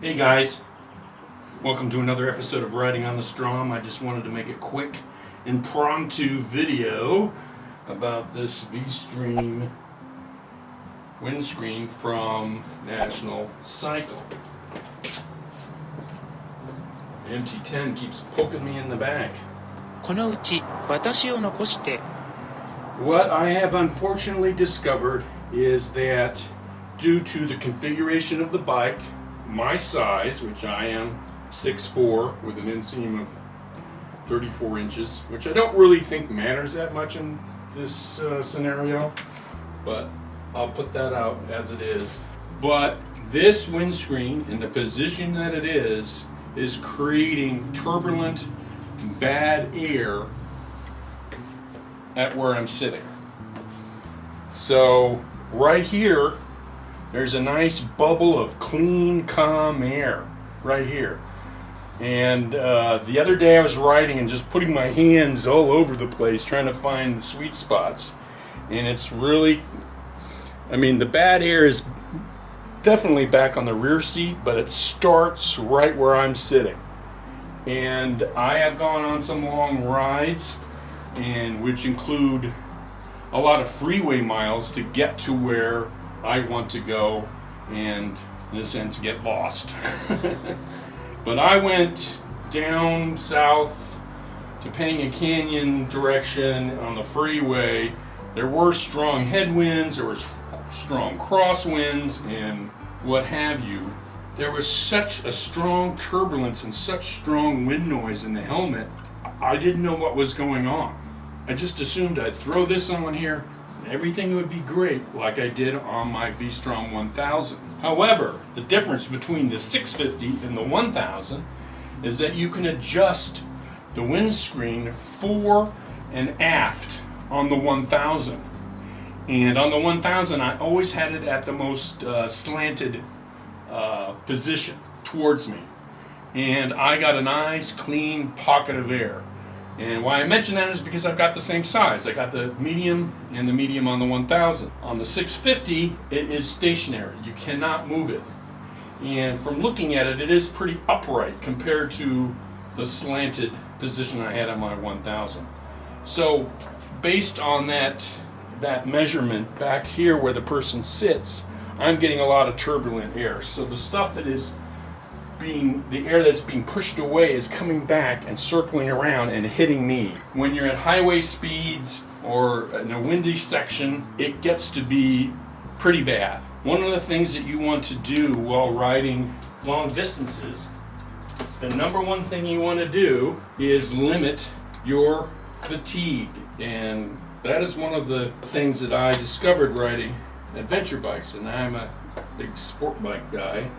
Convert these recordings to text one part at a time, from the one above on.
Hey guys, welcome to another episode of Riding on the Strom. I just wanted to make a quick impromptu video about this V-Stream windscreen from National Cycle. The MT10 keeps poking me in the back. このうち私を残して What I have unfortunately discovered is that due to the configuration of the bike, my size, which I am 6'4", with an inseam of 34 inches, which I don't really think matters that much in this scenario, but I'll put that out as it is. But this windscreen, in the position that it is creating turbulent, bad air at where I'm sitting. So right here, there's a nice bubble of clean, calm air right here. And the other day I was riding and just putting my hands all over the place trying to find the sweet spots. And it's really, the bad air is definitely back on the rear seat, but it starts right where I'm sitting. And I have gone on some long rides, and which include a lot of freeway miles to get to where I want to go, and in a sense get lost. But I went down south to Topanga Canyon direction on the freeway. There were strong headwinds, there was strong crosswinds, and what have you. There was such a strong turbulence and such strong wind noise in the helmet, I didn't know what was going on. I just assumed I'd throw this on here and everything would be great, like I did on my vstrom 1000. However, the difference between the 650 and the 1000 is that you can adjust the windscreen fore and aft on the 1000. And on the 1000, I always had it at the most slanted position towards me. And I got a nice, clean pocket of air. And why I mention that is because I've got the same size. I got the medium and the medium on the 1000. On the 650, it is stationary. You cannot move it. And from looking at it, it is pretty upright compared to the slanted position I had on my 1000. So based on that measurement back here where the person sits, I'm getting a lot of turbulent air. So the stuff that is the air that's being pushed away is coming back and circling around and hitting me. When you're at highway speeds or in a windy section, it gets to be pretty bad. One of the things that you want to do while riding long distances, the number one thing you want to do is limit your fatigue. And that is one of the things that I discovered riding adventure bikes, and I'm a big sport bike guy.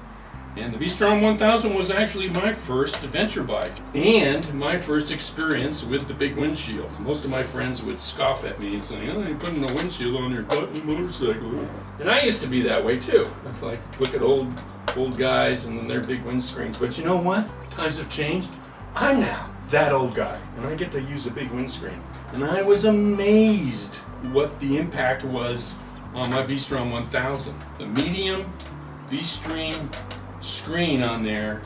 And the V-Strom 1000 was actually my first adventure bike and my first experience with the big windshield. Most of my friends would scoff at me and say, "Oh, you're putting a windshield on your button motorcycle." And I used to be that way too. It's like, look at old guys and their big windscreens. But you know what? Times have changed. I'm now that old guy, and I get to use a big windscreen. And I was amazed what the impact was on my V-Strom 1000. The medium V-Stream screen on there,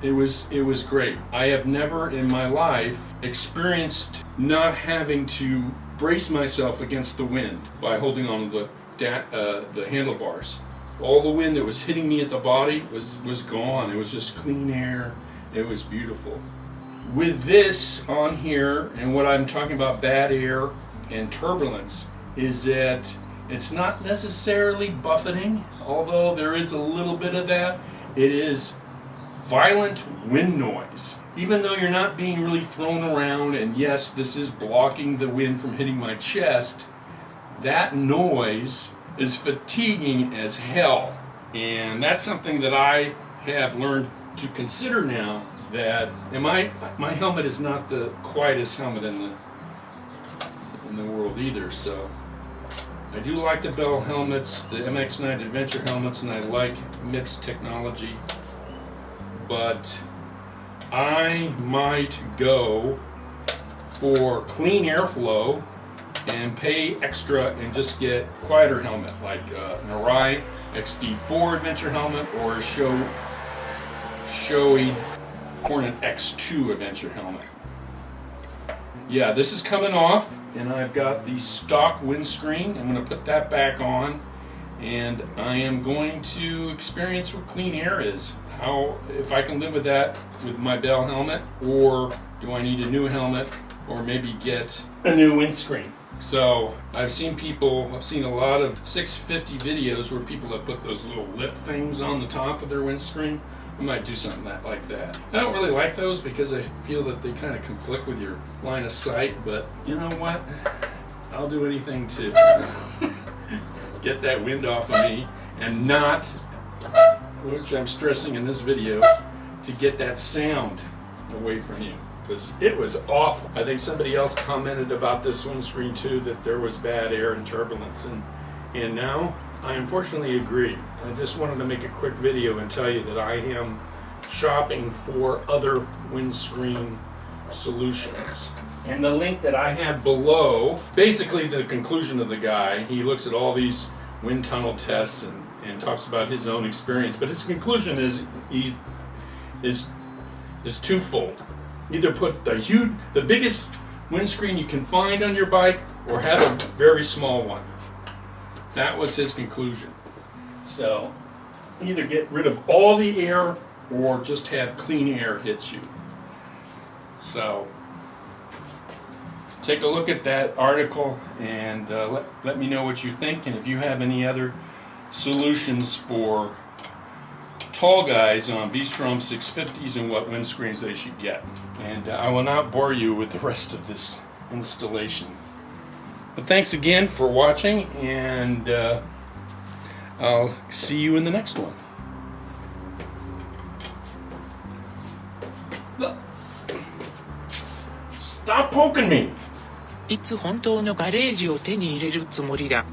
it was great. I have never in my life experienced not having to brace myself against the wind by holding on to the handlebars. All the wind that was hitting me at the body was gone. It was just clean air. It was beautiful. With this on here, and what I'm talking about, bad air and turbulence, is that it's not necessarily buffeting, although there is a little bit of that. It is violent wind noise. Even though you're not being really thrown around, and yes, this is blocking the wind from hitting my chest, that noise is fatiguing as hell. And that's something that I have learned to consider now, that and my helmet is not the quietest helmet in the world either, so I do like the Bell helmets, the MX-9 Adventure helmets, and I like MIPS technology, but I might go for clean airflow and pay extra and just get quieter helmet, like an Arai XD4 Adventure helmet or a Show showy Hornet X2 adventure helmet. Yeah, this is coming off, and I've got the stock windscreen. I'm going to put that back on, and I am going to experience what clean air is. How, if I can live with that with my Bell helmet, or do I need a new helmet, or maybe get a new windscreen. So I've seen a lot of 650 videos where people have put those little lip things on the top of their windscreen. I might do something like that. I don't really like those because I feel that they kind of conflict with your line of sight, but you know what? I'll do anything to get that wind off of me and not, which I'm stressing in this video, to get that sound away from you. Because it was awful. I think somebody else commented about this windscreen too, that there was bad air and turbulence, and now I unfortunately agree. I just wanted to make a quick video and tell you that I am shopping for other windscreen solutions. And the link that I have below, basically the conclusion of the guy, he looks at all these wind tunnel tests and talks about his own experience, but his conclusion is twofold. Either put the biggest windscreen you can find on your bike, or have a very small one. That was his conclusion. So either get rid of all the air, or just have clean air hit you. So take a look at that article and let me know what you think, and if you have any other solutions for tall guys on V-Strom 650s and what windscreens they should get. And I will not bore you with the rest of this installation. But thanks again for watching, and I'll see you in the next one. Stop poking me! いつ本当のガレージを手に入れるつもりだ。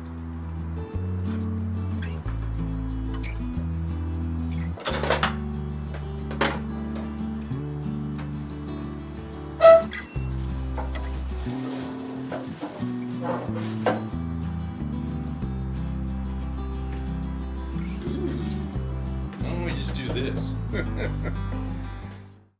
Why don't we just do this?